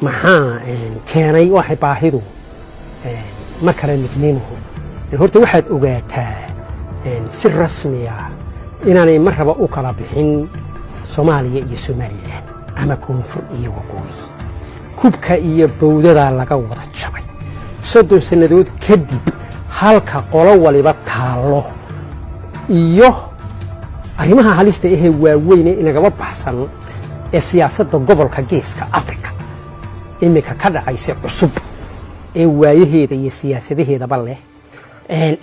maxaa keenay waxay baahidu ma kala midnimuhu horta waxaad ogaataa si rasmi ah inaanay mar raba u kala bixin Soomaaliya iyo Soomaaliland ama koonfur iyo waqooyi kubka iyo bowdada laga wada jabay 30 sanadood kadib halka qolo waliba taalo iyo arrimaha halista ah ee waaweyn ee inaga baxsan ee siyaasadda gobolka Geeska Afrika imika ka dhacaysa cusub ee waayaheeda iyo siyaasadaheedaba leh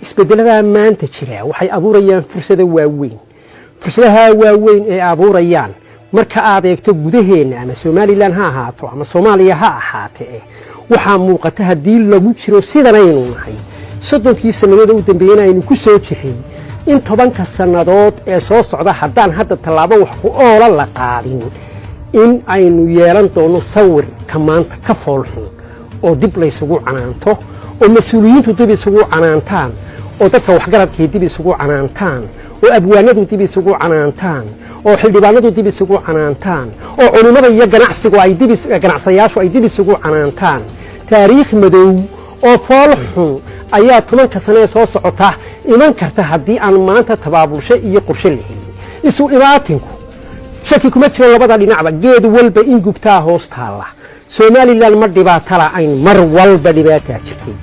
isbedelada maanta jira waxay abuurayaan fursado waaweyn fursadaha waaweyn ee abuurayaan marka aad eegto gudaheena ama Soomaaliland ha ahaato ama Soomaaliya ha ahaatee waxa muuqata hadii lagu jiro sidanaynu nahay 30 sanadood u dambeeyay aynu ku soo jiray in 10 sanadood ee soo socda haddaan hadda talaabo wax ku oola la qaadin in aynu yeelan doono sawir ka maanta ka foolxun oo dib la isugu canaanto oo mas'uuliyiintu dib isugu canaantaan oo dadka waxgaradka dib isugu canaantaan oo abwaanadu dib isugu canaantaan oo xildhibaanadu dib isugu canaantaan oo culimada iyo ganacsiyaashu ay dib isugu canaantaan taariikh madow oo foolxun ayaa 10 sano soo socota iman karta haddii aan maanta tabaabulsho iyo qorshe lahayn isu imaatinku shaki kuma jiro labada dhinacba geed walba in gubtaa hoos taala Soomaaliland ma dhibaato la'ayn mar walba dhibaato jirtay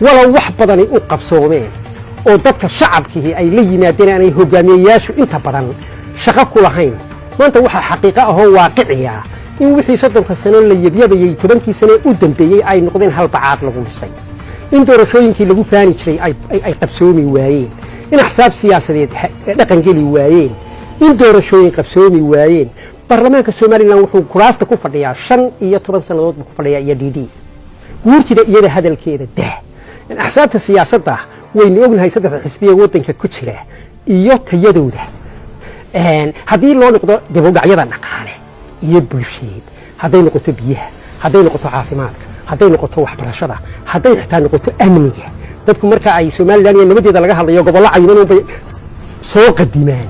wala wax badan u qabsoomeen oo dadka shacabkii ay la yimaadeen inay hogaamiyayaashu inta badan shaqo ku lahayn maanta waxa xaqiiqo ah oo waaqiciya in wixii 30 sano la yabyabay 10 sano u dambeeyay ay noqdeen hal bacaad lagu dhisay in doorashooyinkii lagu faani jiray ay qabsoomi waayeen in axsaab siyaasadeed dhaqan geli waayeen in doorashooyin qabsoomi waayeen baarlamaanka Soomaaliland wuxuu kuraasta ku fadhiyaa 15 sanadood ku fadhiyaa iyo DD guurtida iyada hadalkeeda in axsaabta siyaasadda waynu ognahay saddex xisbiye wadanka ku jira iyo tayadooda haddii loo noqdo dibudhacyada dhaqaale iyo bulsheed hadday noqoto biyaha hadday noqoto caafimaadka hadday noqoto waxbarashada hadday xitaa noqoto amniga dadku marka ay Soomaaliland iyo nabadeeda laga hadlayo gobollo cayiman oo soo qadimaan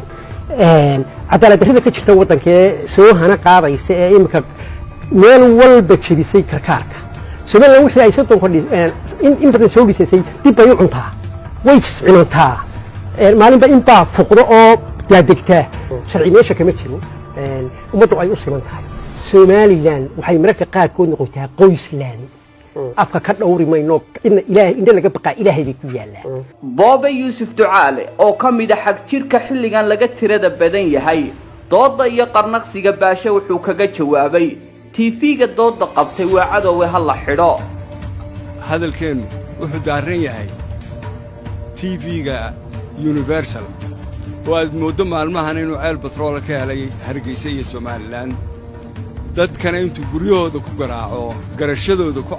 cadaalad darrida ka jirta wadanka soo hana qaadaysa ee imika meel walba jibisay karkaarka Soomaaliland wixii ay 30 in badan soo dhisay dib ay u cuntaa way iscimantaa maalinba in baa fuqdo oo daadegta sharci meesha kama jiro ummaddu ay u siman tahay Soomaaliland waxay marka qaarkood noqotay qoyslaan afka ka dhowri mayno in ilaahay inta laga baqaa ilaahay bay ku yaalaan Booba Yuusuf Ducaale oo kamid ah xag jirka xilligan laga tirada badan yahay dooda iyo qarnaqsiga baasha wuxuu kaga jawaabay TV-ga dooda qabtay waa cadow hal la xidho hadalkeenu wuxuu daaran yahay TV-ga Universal oo aad moodo maalmahan inuu ceel batrool ka helay Hargeysa iyo Soomaaliland dadkana intuu guryahooda ku garaaco garashadooda ku